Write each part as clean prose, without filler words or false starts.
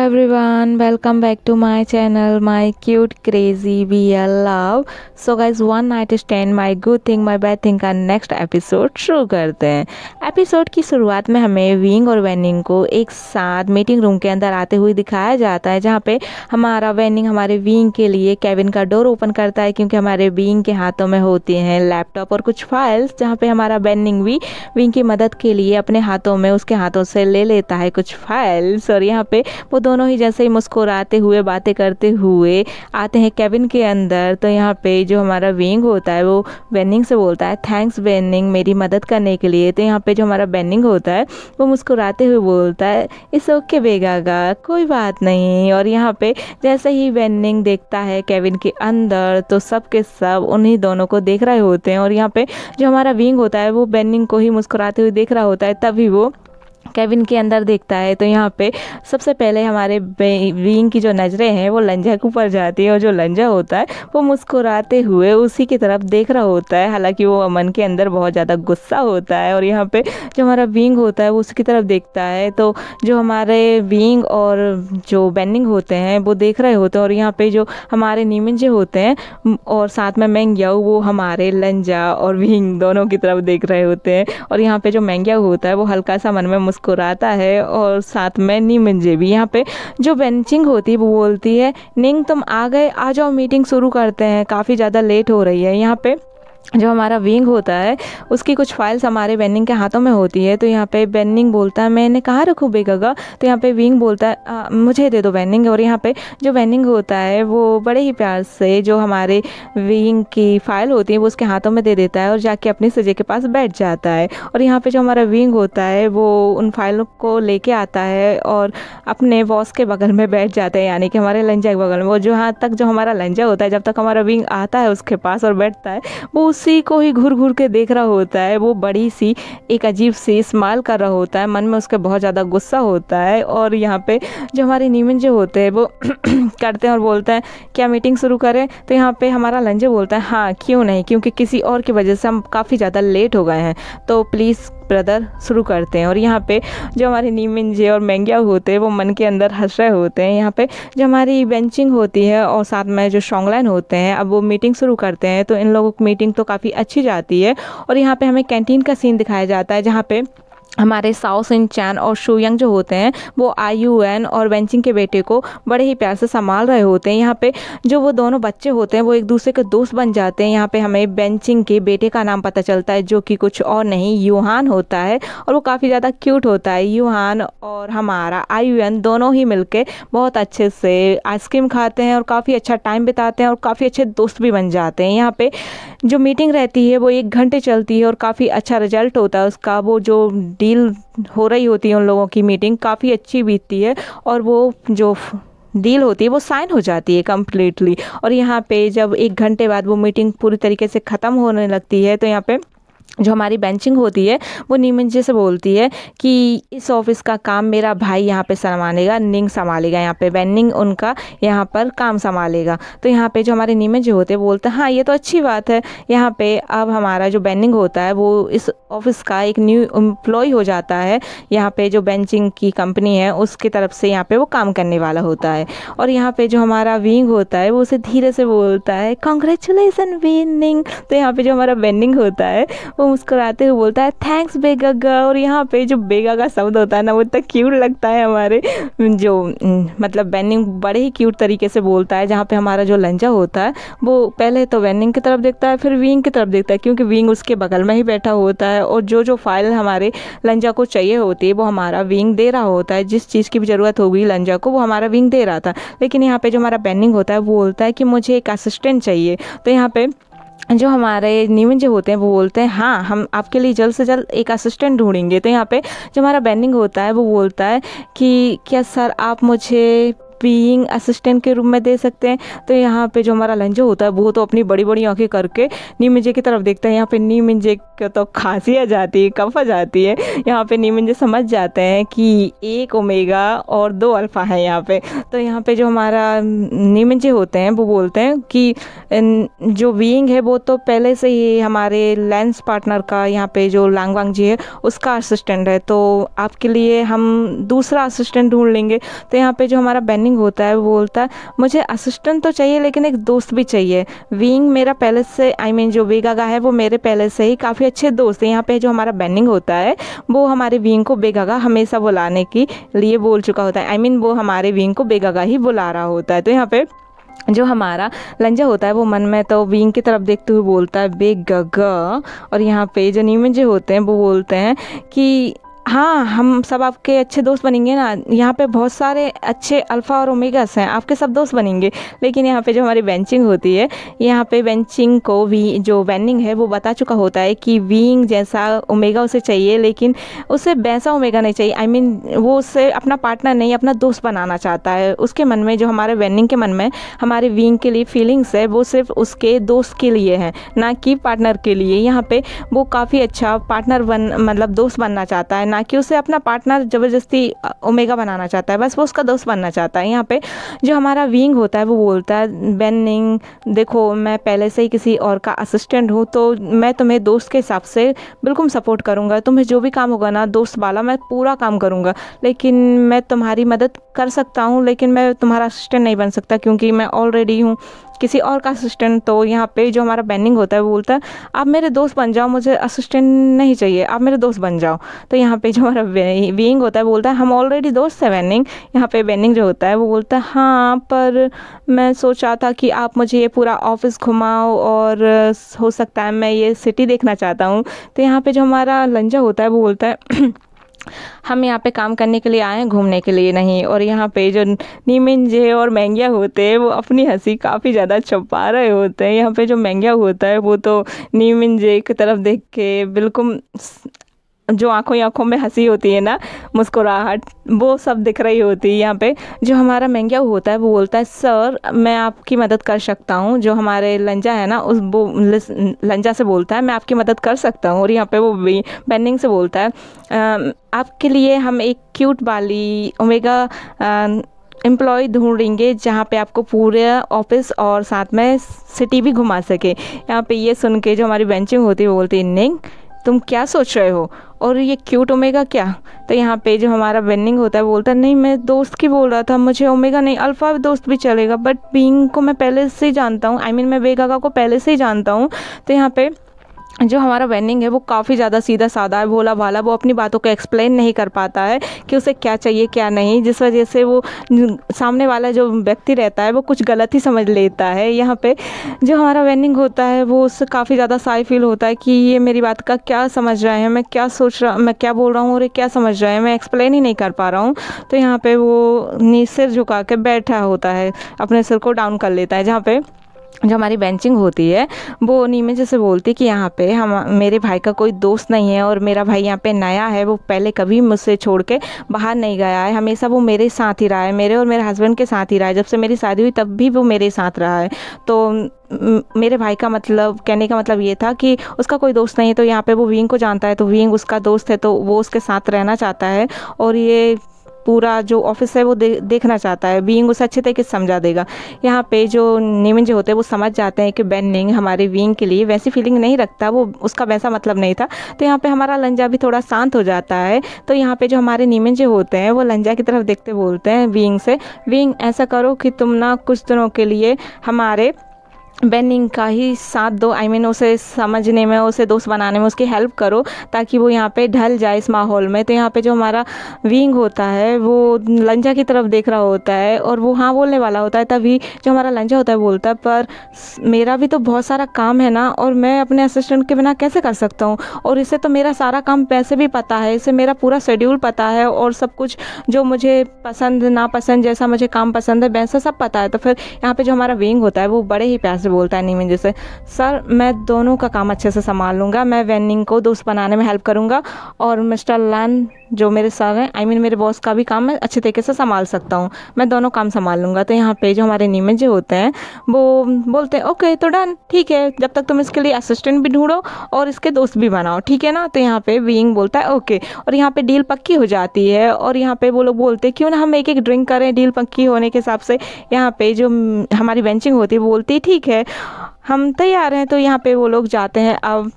everyone, welcome back to my channel, my cute crazy BL love. So guys, one night stand, my good thing, my bad thing का next episode शुरू करते हैं। Episode की शुरुआत में हमें wing और वेनिंग को एक साथ मीटिंग रूम के अंदर आते हुए दिखाया जाता है, जहाँ पे हमारा वेनिंग हमारे विंग के लिए केविन का डोर ओपन करता है, क्योंकि हमारे विंग के हाथों में होती हैं लैपटॉप और कुछ फाइल्स, जहाँ पे हमारा वेनिंग भी विंग की मदद के लिए अपने हाथों में उसके हाथों से ले लेता है कुछ फाइल्स। और यहाँ पे वो दोनों ही जैसे ही मुस्कुराते हुए बातें करते हुए आते हैं केबिन के अंदर। तो यहाँ पे जो हमारा विंग होता है वो वेनिंग से बोलता है, थैंक्स वेनिंग मेरी मदद करने के लिए। तो यहाँ पे जो हमारा वेनिंग होता है वो मुस्कुराते हुए बोलता है, इट्स ओके बेगागा, कोई बात नहीं। और यहाँ पे जैसे ही वेनिंग देखता है केबिन के अंदर तो सब के सब उन्हीं दोनों को देख रहे होते हैं। और यहाँ पे जो हमारा विंग होता है वो वेनिंग को ही मुस्कुराते हुए देख रहा होता है, तभी वो केबिन के अंदर देखता है। तो यहाँ पे सबसे पहले हमारे विंग की जो नज़रें हैं वो लंजा के ऊपर जाती है, और जो लंजा होता है वो मुस्कुराते हुए उसी की तरफ देख रहा होता है, हालांकि वो मन के अंदर बहुत ज़्यादा गुस्सा होता है। और यहाँ पे जो हमारा विंग होता है वो उसकी तरफ देखता है, तो जो हमारे विंग और जो बेनिंग होते हैं वो देख रहे होते हैं। और यहाँ पे जो हमारे नीमिंजे होते हैं और साथ में मैंग्याऊ, वो हमारे लंजा और विंग दोनों की तरफ देख रहे होते हैं। और यहाँ पे जो मैंग्याऊ होता है वो हल्का सा मन में मुस्कुराता है, और साथ में नीमिंजे भी। यहाँ पे जो बेंचिंग होती है वो बोलती है, निंग तुम आ गए, आ जाओ मीटिंग शुरू करते हैं, काफ़ी ज़्यादा लेट हो रही है। यहाँ पे जो हमारा विंग होता है उसकी कुछ फाइल्स हमारे बेनिंग के हाथों में होती है। तो यहाँ पे बेनिंग बोलता है, मैंने कहाँ रखूँ बेगागा। तो यहाँ पे विंग बोलता है, मुझे दे दो बेनिंग। और यहाँ पे जो बेनिंग होता है वो बड़े ही प्यार से जो हमारे विंग की फ़ाइल होती है वो उसके हाथों में दे देता है और जाके अपनी सजे के पास बैठ जाता है। और यहाँ पे जो हमारा विंग होता है वो उन फाइलों को लेके आता है और अपने बॉस के बगल में बैठ जाता है, यानी कि हमारे लंजा के बगल में। वो जहाँ तक जो हमारा लंजा होता है, जब तक हमारा विंग आता है उसके पास और बैठता है, वो उसी को ही घूर घूर के देख रहा होता है। वो बड़ी सी एक अजीब सी स्माइल कर रहा होता है, मन में उसके बहुत ज़्यादा गुस्सा होता है। और यहाँ पे जो हमारे नीमिंजे होते हैं वो करते हैं और बोलते हैं, क्या मीटिंग शुरू करें। तो यहाँ पे हमारा लंजे बोलता है, हाँ क्यों नहीं, क्योंकि किसी और की वजह से हम काफ़ी ज़्यादा लेट हो गए हैं, तो प्लीज़ ब्रदर शुरू करते हैं। और यहाँ पे जो हमारे नीमिंजे और मैंग्याऊ होते हैं वो मन के अंदर हंस रहे होते हैं। यहाँ पे जो हमारी बेंचिंग होती है और साथ में जो शोंगलाइन होते हैं, अब वो मीटिंग शुरू करते हैं। तो इन लोगों की मीटिंग तो काफ़ी अच्छी जाती है। और यहाँ पे हमें कैंटीन का सीन दिखाया जाता है, जहाँ पे हमारे साओ सिन चैन और शुयंग जो होते हैं वो आयुएन और वेंचिंग के बेटे को बड़े ही प्यार से संभाल रहे होते हैं। यहाँ पे जो वो दोनों बच्चे होते हैं वो एक दूसरे के दोस्त बन जाते हैं। यहाँ पे हमें वेंचिंग के बेटे का नाम पता चलता है, जो कि कुछ और नहीं यूहान होता है, और वो काफ़ी ज़्यादा क्यूट होता है। यूहान और हमारा आयुएन दोनों ही मिलके बहुत अच्छे से आइसक्रीम खाते हैं और काफ़ी अच्छा टाइम बिताते हैं और काफ़ी अच्छे दोस्त भी बन जाते हैं। यहाँ पे जो मीटिंग रहती है वो 1 घंटे चलती है और काफ़ी अच्छा रिजल्ट होता है उसका। वो जो डील हो रही होती है उन लोगों की मीटिंग काफ़ी अच्छी बीतती है, और वो जो डील होती है वो साइन हो जाती है कम्प्लीटली। और यहाँ पे जब 1 घंटे बाद वो मीटिंग पूरी तरीके से ख़त्म होने लगती है, तो यहाँ पे जो हमारी बेंचिंग होती है वो नीमिंजे से बोलती है कि इस ऑफिस का काम मेरा भाई यहाँ पे संभालेगा, निंग संभालेगा, यहाँ पे वेनिंग उनका यहाँ पर काम संभालेगा। तो यहाँ पे जो हमारे नीमिंजे होते हैं बोलते हैं, हाँ ये तो अच्छी बात है। यहाँ पे अब हमारा जो बेनिंग होता है वो इस ऑफिस का एक न्यू एम्प्लॉय हो जाता है। यहाँ पे जो बेंचिंग की कंपनी है उसकी तरफ से यहाँ पे वो काम करने वाला होता है। और यहाँ पे जो हमारा विंग होता है वो उसे धीरे से बोलता है, कॉन्ग्रेचुलेसन विनिंग। तो यहाँ पे जो हमारा बेनिंग होता है वो मुस्कुराते हुए बोलता है, थैंक्स बेगागा। और यहाँ पे जो बेगागा शब्द होता है ना वो इतना क्यूट लगता है। हमारे जो मतलब बेनिंग बड़े ही क्यूट तरीके से बोलता है, जहाँ पे हमारा जो लंजा होता है वो पहले तो वेनिंग की तरफ देखता है, फिर विंग की तरफ देखता है, क्योंकि विंग उसके बगल में ही बैठा होता है। और जो फाइल हमारे लंजा को चाहिए होती है वो हमारा विंग दे रहा होता है। जिस चीज़ की भी ज़रूरत होगी लंजा को वो हमारा विंग दे रहा था। लेकिन यहाँ पे जो हमारा बेनिंग होता है वो बोलता है कि मुझे एक असिस्टेंट चाहिए। तो यहाँ पे जो हमारे नीमिंजे होते हैं वो बोलते हैं, हाँ हम आपके लिए जल्द से जल्द एक असिस्टेंट ढूंढेंगे। तो यहाँ पे जो हमारा बेनिंग होता है वो बोलता है कि क्या सर आप मुझे बीइंग असिस्टेंट के रूप में दे सकते हैं। तो यहाँ पे जो हमारा लंजा होता है वो तो अपनी बड़ी बड़ी आंखें करके नीमिंजे की तरफ देखता है। यहाँ पे नीमिंजे को तो खांसी आ जाती है, कफ आ जाती है। यहाँ पे नीमिंजे समझ जाते हैं कि एक ओमेगा और 2 अल्फ़ा है यहाँ पे। तो यहाँ पे जो हमारा नीमिंजे होते हैं वो बोलते हैं कि जो बीइंग है वो तो पहले से ही हमारे लेंस पार्टनर का, यहाँ पे जो लांगवांग जी है उसका असिस्टेंट है, तो आपके लिए हम दूसरा असिस्टेंट ढूंढ लेंगे। तो यहाँ पे जो हमारा बेनिंग होता है वो बोलता है मुझे असिस्टेंट तो चाहिए लेकिन एक दोस्त भी चाहिए। बीइंग मेरा पहले से जो बेगागा है वो मेरे पहले से ही काफ़ी अच्छे दोस्त हैं। यहाँ पे जो हमारा बेनिंग होता है वो हमारे बीइंग को बेगागा हमेशा बुलाने के लिए बोल चुका होता है। वो हमारे बीइंग को बेगागा ही बुला रहा होता है। तो यहाँ पे जो हमारा लंजा होता है वो मन में तो बीइंग की तरफ देखते हुए बोलता है बेगागा। और यहाँ पे जो नीमिंजे होते हैं वो बोलते हैं कि हाँ, हम सब आपके अच्छे दोस्त बनेंगे ना। यहाँ पे बहुत सारे अच्छे अल्फ़ा और ओमेगास हैं, आपके सब दोस्त बनेंगे। लेकिन यहाँ पे जो हमारी बेंचिंग होती है, यहाँ पे बेंचिंग को भी जो बेनिंग है वो बता चुका होता है कि बीइंग जैसा ओमेगा उसे चाहिए, लेकिन उसे वैसा ओमेगा नहीं चाहिए। वो उससे अपना पार्टनर नहीं, अपना दोस्त बनाना चाहता है। उसके मन में, जो हमारे बेनिंग के मन में हमारे बीइंग के लिए फीलिंग्स है वो सिर्फ उसके दोस्त के लिए है, ना कि पार्टनर के लिए। यहाँ पे वो काफ़ी अच्छा पार्टनर मतलब दोस्त बनना चाहता है, ना कि उसे अपना पार्टनर ज़बरदस्ती ओमेगा बनाना चाहता है। बस वो उसका दोस्त बनना चाहता है। यहाँ पे जो हमारा बीइंग होता है वो बोलता है बेनिंग देखो, मैं पहले से ही किसी और का असिस्टेंट हूँ, तो मैं तुम्हें दोस्त के हिसाब से बिल्कुल सपोर्ट करूँगा। तुम्हें जो भी काम होगा ना दोस्त वाला, मैं पूरा काम करूँगा। लेकिन मैं तुम्हारी मदद कर सकता हूँ, लेकिन मैं तुम्हारा असिस्टेंट नहीं बन सकता क्योंकि मैं ऑलरेडी हूँ किसी और का असिस्टेंट। तो यहाँ पे जो हमारा बेनिंग होता है वो बोलता है आप मेरे दोस्त बन जाओ, मुझे असिस्टेंट नहीं चाहिए, आप मेरे दोस्त बन जाओ। तो यहाँ पे जो हमारा बीइंग होता है वो बोलता है हम ऑलरेडी दोस्त है बेनिंग। यहाँ पे बेनिंग जो होता है वो बोलता है हाँ, पर मैं सोचा था कि आप मुझे ये पूरा ऑफिस घुमाओ और हो सकता है मैं ये सिटी देखना चाहता हूँ। तो यहाँ पे जो हमारा लंजा होता है वो बोलता है हम यहाँ पे काम करने के लिए आए हैं, घूमने के लिए नहीं। और यहाँ पे जो नीमिंजे और मैंगिया होते हैं वो अपनी हंसी काफ़ी ज़्यादा छुपा रहे होते हैं। यहाँ पे जो मैंगिया होता है वो तो नीमिंजे की तरफ देख के बिल्कुल, जो आंखों में हंसी होती है ना, मुस्कुराहट, वो सब दिख रही होती है। यहाँ पे जो हमारा मैंगिया होता है वो बोलता है सर मैं आपकी मदद कर सकता हूँ। जो हमारे लंजा है ना उस वो लंजा से बोलता है मैं आपकी मदद कर सकता हूँ। और यहाँ पे वो बेनिंग से बोलता है आपके लिए हम एक क्यूट वाली ओमेगा एम्प्लॉय ढूंढेंगे जहाँ पे आपको पूरे ऑफिस और साथ में सिटी भी घुमा सके। यहाँ पे ये सुन के जो हमारी बेंचिंग होती है वो बोलती है निंग तुम क्या सोच रहे हो, और ये क्यूट ओमेगा क्या। तो यहाँ पे जो हमारा बेनिंग होता है वो बोलता है नहीं, मैं दोस्त की बोल रहा था, मुझे ओमेगा नहीं अल्फ़ा दोस्त भी चलेगा, बट बीइंग को मैं पहले से ही जानता हूँ, मैं बेगागा को पहले से ही जानता हूँ। तो यहाँ पे जो हमारा बेनिंग है वो काफ़ी ज़्यादा सीधा साधा है, भोला भाला। वो अपनी बातों को एक्सप्लेन नहीं कर पाता है कि उसे क्या चाहिए क्या नहीं, जिस वजह से वो सामने वाला जो व्यक्ति रहता है वो कुछ गलत ही समझ लेता है। यहाँ पे जो हमारा बेनिंग होता है वो उससे काफ़ी ज़्यादा साई फील होता है कि ये मेरी बात का क्या समझ रहे हैं, मैं क्या सोच रहा, मैं क्या बोल रहा हूँ और ये क्या समझ रहे हैं, मैं एक्सप्लेन ही नहीं कर पा रहा हूँ। तो यहाँ पर वो सिर झुका के बैठा होता है, अपने सिर को डाउन कर लेता है। जहाँ पे जो हमारी बेंचिंग होती है वो नीमिंजे से बोलती है कि यहाँ पे हम मेरे भाई का कोई दोस्त नहीं है और मेरा भाई यहाँ पे नया है, वो पहले कभी मुझसे छोड़ के बाहर नहीं गया है, हमेशा वो मेरे साथ ही रहा है, मेरे और मेरे हस्बैंड के साथ ही रहा है। जब से मेरी शादी हुई तब भी वो मेरे साथ रहा है। तो मेरे भाई का मतलब, कहने का मतलब ये था कि उसका कोई दोस्त नहीं है। तो यहाँ पे वो बीइंग को जानता है, तो बीइंग उसका दोस्त है, तो वो उसके साथ रहना चाहता है और ये पूरा जो ऑफिस है वो देखना चाहता है। बीइंग उसे अच्छे तरीके से समझा देगा। यहाँ पे जो नीमिंजे होते हैं वो समझ जाते हैं कि बेनिंग हमारे बीइंग के लिए वैसी फीलिंग नहीं रखता, वो उसका वैसा मतलब नहीं था। तो यहाँ पे हमारा लंजा भी थोड़ा शांत हो जाता है। तो यहाँ पे जो हमारे नीमिंजे होते हैं वो लंजा की तरफ देखते बोलते हैं बीइंग से, बीइंग ऐसा करो कि तुम ना कुछ दिनों के लिए हमारे बेनिंग का ही साथ दो, उसे समझने में, उसे दोस्त बनाने में उसकी हेल्प करो ताकि वो यहाँ पे ढल जाए इस माहौल में। तो यहाँ पे जो हमारा बीइंग होता है वो लंजा की तरफ देख रहा होता है और वो हाँ बोलने वाला होता है। तभी जो हमारा लंजा होता है बोलता है पर मेरा भी तो बहुत सारा काम है ना, और मैं अपने असिस्टेंट के बिना कैसे कर सकता हूँ, और इसे तो मेरा सारा काम वैसे भी पता है, इसे मेरा पूरा शेड्यूल पता है और सब कुछ जो मुझे पसंद नापसंद, जैसा मुझे काम पसंद है वैसा सब पता है। तो फिर यहाँ पे जो हमारा बीइंग होता है वो बड़े ही प्यार से बोलता है नीमिंजे से, सर मैं दोनों का काम अच्छे से संभाल लूँगा, मैं बेनिंग को दोस्त बनाने में हेल्प करूँगा और मिस्टर लैन जो मेरे सर हैं, मेरे बॉस का भी काम मैं अच्छे तरीके से संभाल सकता हूँ, मैं दोनों काम संभाल लूँगा। तो यहाँ पे जो हमारे नीमन जी होते हैं वो बोलते हैं ओके तो डन, ठीक है, जब तक तुम इसके लिए असिस्टेंट भी ढूंढो और इसके दोस्त भी बनाओ, ठीक है ना। तो यहाँ पे बीइंग बोलता है ओके, और यहाँ पे डील पक्की हो जाती है। और यहाँ पे वो लोग बोलते हैं क्यों ना हम एक एक ड्रिंक करें डील पक्की होने के हिसाब से। यहाँ पे जो हमारी बेंचिंग होती है वो बोलती है ठीक है हम तैयार हैं। तो यहाँ पे वो लोग जाते हैं। अब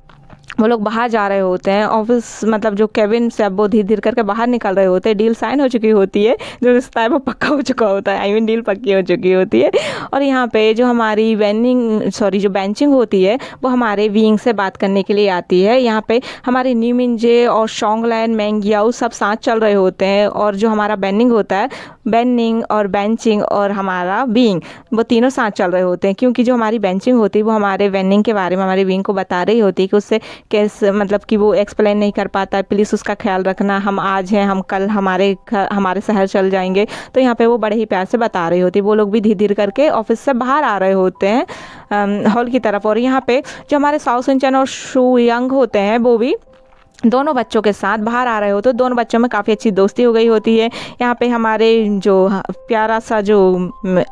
वो लोग बाहर जा रहे होते हैं ऑफिस, मतलब जो केबिन से, अब वो धीरे धीरे करके बाहर निकल रहे होते हैं। डील साइन हो चुकी होती है, जो रिश्ता है वो पक्का हो चुका होता है, डील पक्की हो चुकी होती है। और यहाँ पे जो हमारी जो बेंचिंग होती है वो हमारे विंग से बात करने के लिए आती है। यहाँ पे हमारे न्यूमिनजे और शोंगलैन मैंगियाओ सब साथ चल रहे होते हैं, और जो हमारा बेनिंग होता है, बेनिंग और बेंचिंग और हमारा विंग, वो तीनों साथ चल रहे होते हैं। क्योंकि जो हमारी बेंचिंग होती है वो हमारे बेनिंग के बारे में हमारे विंग को बता रही होती है कि उससे कैसे, मतलब कि वो एक्सप्लेन नहीं कर पाता है, प्लीज़ उसका ख्याल रखना, हम आज हैं, हम कल हमारे शहर चल जाएंगे। तो यहाँ पे वो बड़े ही प्यार से बता रही होती है। वो लोग भी धीरे धीरे करके ऑफिस से बाहर आ रहे होते हैं हॉल की तरफ। और यहाँ पे जो हमारे साओ सिंचन और शू यंग होते हैं वो भी दोनों बच्चों के साथ बाहर आ रहे होते। दोनों बच्चों में काफ़ी अच्छी दोस्ती हो गई होती है। यहाँ पे हमारे जो प्यारा सा जो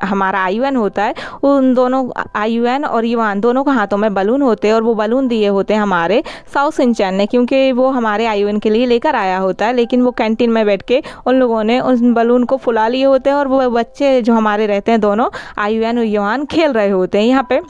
हमारा आयुएन होता है, उन दोनों आयुएन और युआन दोनों के हाथों में बलून होते हैं, और वो बलून दिए होते हैं हमारे साओ सिंचन ने, क्योंकि वो हमारे आयुएन के लिए लेकर आया होता है। लेकिन वो कैंटीन में बैठ के उन लोगों ने उन बलून को फुला लिए होते हैं, और वो बच्चे जो हमारे रहते हैं दोनों आयुएन और युआन खेल रहे होते हैं। यहाँ पे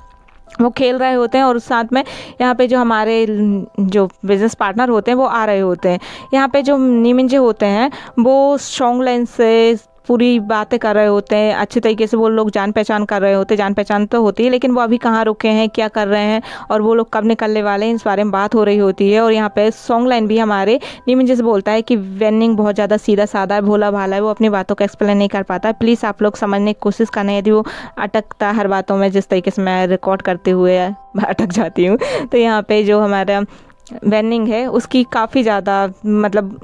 वो खेल रहे होते हैं, और साथ में यहाँ पे जो हमारे जो बिजनेस पार्टनर होते हैं वो आ रहे होते हैं। यहाँ पे जो नीमिंजे होते हैं वो शोंगलैन से पूरी बातें कर रहे होते हैं, अच्छे तरीके से वो लोग जान पहचान कर रहे होते हैं। जान पहचान तो होती है, लेकिन वो अभी कहाँ रुके हैं, क्या कर रहे हैं, और वो लोग कब निकलने वाले हैं, इस बारे में बात हो रही होती है। और यहाँ पे शोंगलैन भी हमारे नीमिंजे से बोलता है कि वेनिंग बहुत ज़्यादा सीधा साधा है, भोला भाला है, वो अपनी बातों को एक्सप्लेन नहीं कर पाता है, प्लीज़ आप लोग समझने की कोशिश करना। यदि वो अटकता हर बातों में, जिस तरीके से मैं रिकॉर्ड करते हुए अटक जाती हूँ। तो यहाँ पे जो हमारा वेनिंग है उसकी काफ़ी ज़्यादा, मतलब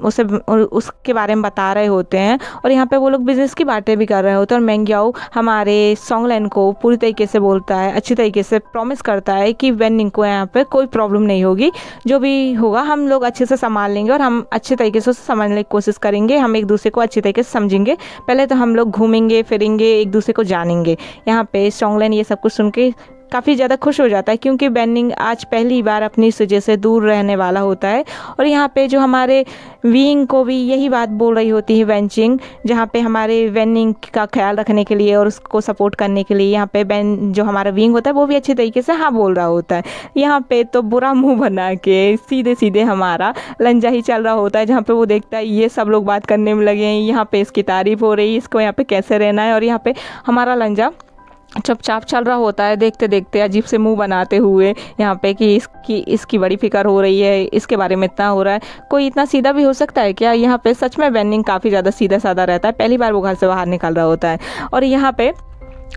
उसके बारे में बता रहे होते हैं। और यहाँ पे वो लोग बिज़नेस की बातें भी कर रहे होते हैं। और मैंगियाओ हमारे शोंगलैन को पूरी तरीके से बोलता है, अच्छी तरीके से प्रॉमिस करता है कि वेनिंग को यहाँ पे कोई प्रॉब्लम नहीं होगी, जो भी होगा हम लोग अच्छे से संभाल लेंगे, और हम अच्छे तरीके से उसे समझने की कोशिश करेंगे, हम एक दूसरे को अच्छी तरीके से समझेंगे। पहले तो हम लोग घूमेंगे फिरेंगे, एक दूसरे को जानेंगे। यहाँ पे शोंगलैन ये सब कुछ सुन के काफ़ी ज़्यादा खुश हो जाता है, क्योंकि बेनिंग आज पहली बार अपनी सुजह से दूर रहने वाला होता है। और यहाँ पे जो हमारे विंग को भी यही बात बोल रही होती है बेंचिंग, जहाँ पे हमारे वेनिंग का ख्याल रखने के लिए और उसको सपोर्ट करने के लिए यहाँ पे जो हमारा विंग होता है वो भी अच्छे तरीके से हाँ बोल रहा होता है। यहाँ पे तो बुरा मुंह बना के सीधे सीधे हमारा लंजा ही चल रहा होता है, जहाँ पे वो देखता है ये सब लोग बात करने में लगे हैं, यहाँ पे इसकी तारीफ हो रही है, इसको यहाँ पे कैसे रहना है। और यहाँ पे हमारा लंजा चुपचाप चल रहा होता है, देखते देखते अजीब से मुंह बनाते हुए, यहाँ पे कि इसकी बड़ी फिक्र हो रही है, इसके बारे में इतना हो रहा है। कोई इतना सीधा भी हो सकता है क्या? यहाँ पे सच में बेनिंग काफ़ी ज़्यादा सीधा साधा रहता है, पहली बार वो घर से बाहर निकल रहा होता है। और यहाँ पे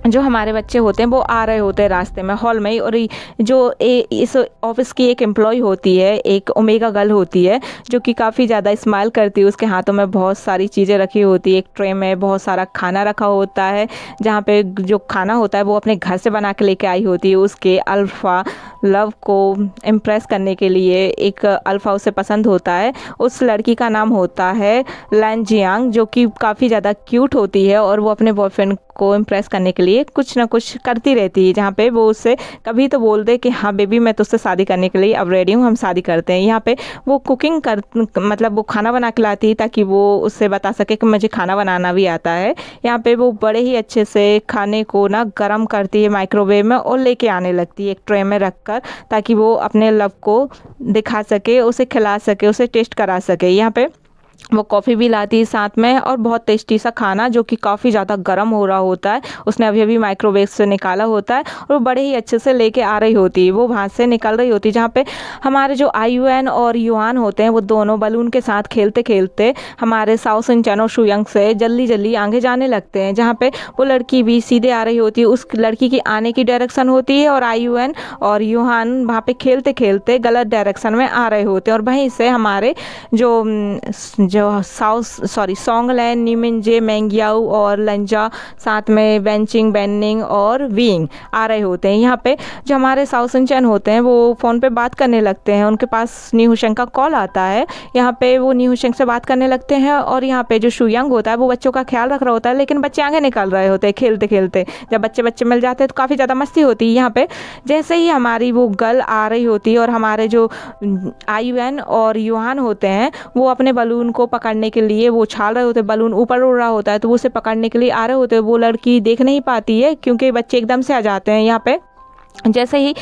जो हमारे बच्चे होते हैं वो आ रहे होते हैं रास्ते में, हॉल में ही। और जो इस ऑफिस की एक एम्प्लॉय होती है, एक ओमेगा गर्ल होती है, जो कि काफ़ी ज़्यादा स्माइल करती है, उसके हाथों में बहुत सारी चीज़ें रखी होती है, एक ट्रे में बहुत सारा खाना रखा होता है, जहाँ पे जो खाना होता है वो अपने घर से बना के लेके आई होती है। उसके अल्फ़ा लव को इम्प्रेस करने के लिए एक अल्फ़ा उसे पसंद होता है। उस लड़की का नाम होता है लैन जियांग, जो कि काफ़ी ज़्यादा क्यूट होती है, और वो अपने बॉयफ्रेंड को इम्प्रेस करने के लिए कुछ ना कुछ करती रहती है, जहाँ पे वो उससे कभी तो बोल दे कि हाँ बेबी मैं तुझसे शादी करने के लिए अब रेडी हूँ, हम शादी करते हैं। यहाँ पे वो कुकिंग मतलब वो खाना बना के लाती है, ताकि वो उससे बता सके कि मुझे खाना बनाना भी आता है। यहाँ पे वो बड़े ही अच्छे से खाने को ना गर्म करती है माइक्रोवेव में, और लेके आने लगती है एक ट्रे में रख कर, ताकि वो अपने लव को दिखा सके, उसे खिला सके, उसे टेस्ट करा सके। यहाँ पे वो कॉफ़ी भी लाती है साथ में, और बहुत टेस्टी सा खाना जो कि काफ़ी ज़्यादा गर्म हो रहा होता है, उसने अभी अभी माइक्रोवेव से निकाला होता है, और वो बड़े ही अच्छे से लेके आ रही होती है। वो वहाँ से निकल रही होती है, जहाँ पे हमारे जो आयुएन और युआन होते हैं वो दोनों बलून के साथ खेलते खेलते हमारे साओ सिंचन और शुयंग से जल्दी जल्दी आगे जाने लगते हैं। जहाँ पे वो लड़की भी सीधे आ रही होती है, उस लड़की की आने की डायरेक्शन होती है, और आयुएन और युहान वहाँ पे खेलते खेलते गलत डायरेक्शन में आ रहे होते हैं। और वहीं से हमारे जो जो सोंगलैन, निमिंजे, मेंग्याऊ और लंजा साथ में वेंचिंग, बेनिंग और वीइंग आ रहे होते हैं। यहाँ पे जो हमारे साओ सिन-चैन होते हैं वो फ़ोन पे बात करने लगते हैं, उनके पास नी हुशेंग का कॉल आता है। यहाँ पे वो नी हुशेंग से बात करने लगते हैं और यहाँ पे जो शुयांग होता है वो बच्चों का ख्याल रख रहा होता है, लेकिन बच्चे आगे निकल रहे होते हैं खेलते खेलते। जब बच्चे बच्चे मिल जाते हैं तो काफ़ी ज़्यादा मस्ती होती है। यहाँ पे जैसे ही हमारी वो गर्ल आ रही होती है और हमारे जो आयुएन और युहान होते हैं वो अपने बलून को पकड़ने के लिए वो उछाल रहे होते हैं, बलून ऊपर उड़ रहा होता है तो वो उसे पकड़ने के लिए आ रहे होते हैं। वो लड़की देख नहीं पाती है क्योंकि बच्चे एकदम से आ जाते हैं। यहाँ पे जैसे ही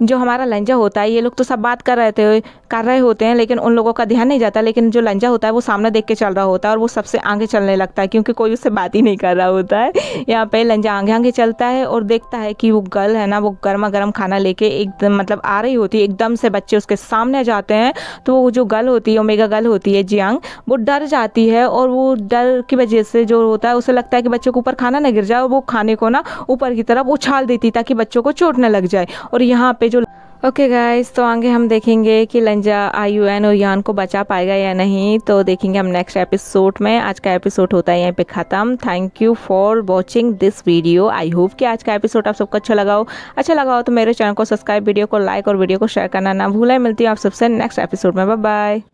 जो हमारा लंजा होता है, ये लोग तो सब बात कर रहे होते हैं लेकिन उन लोगों का ध्यान नहीं जाता, लेकिन जो लंजा होता है वो सामने देख के चल रहा होता है और वो सबसे आगे चलने लगता है क्योंकि कोई उससे बात ही नहीं कर रहा होता है। यहाँ पे लंजा आगे आगे चलता है और देखता है कि वो गर्ल है ना वो गर्मा गर्म खाना लेके एकदम मतलब आ रही होती है। एकदम से बच्चे उसके सामने जाते हैं तो वो जो गर्ल होती है, ओमेगा गर्ल होती है जियांग, वो डर जाती है और वो डर की वजह से जो होता है उसे लगता है कि बच्चों के ऊपर खाना न गिर जाए और वो खाने को ना ऊपर की तरफ उछाल देती ताकि बच्चों को चोट न लग जाए। और यहाँ पे जो ओके गाइस, तो आगे हम देखेंगे कि लंजा आयुएन और यान को बचा पाएगा या नहीं, तो देखेंगे हम नेक्स्ट एपिसोड में। आज का एपिसोड होता है यहाँ पे ख़त्म। Thank you for watching this video. I hope कि आज का एपिसोड आप सबको अच्छा लगा हो तो मेरे चैनल को सब्सक्राइब, वीडियो को लाइक और वीडियो को शेयर करना ना भूलें। मिलती हूँ आप सबसे नेक्स्ट एपिसोड में। Bye bye.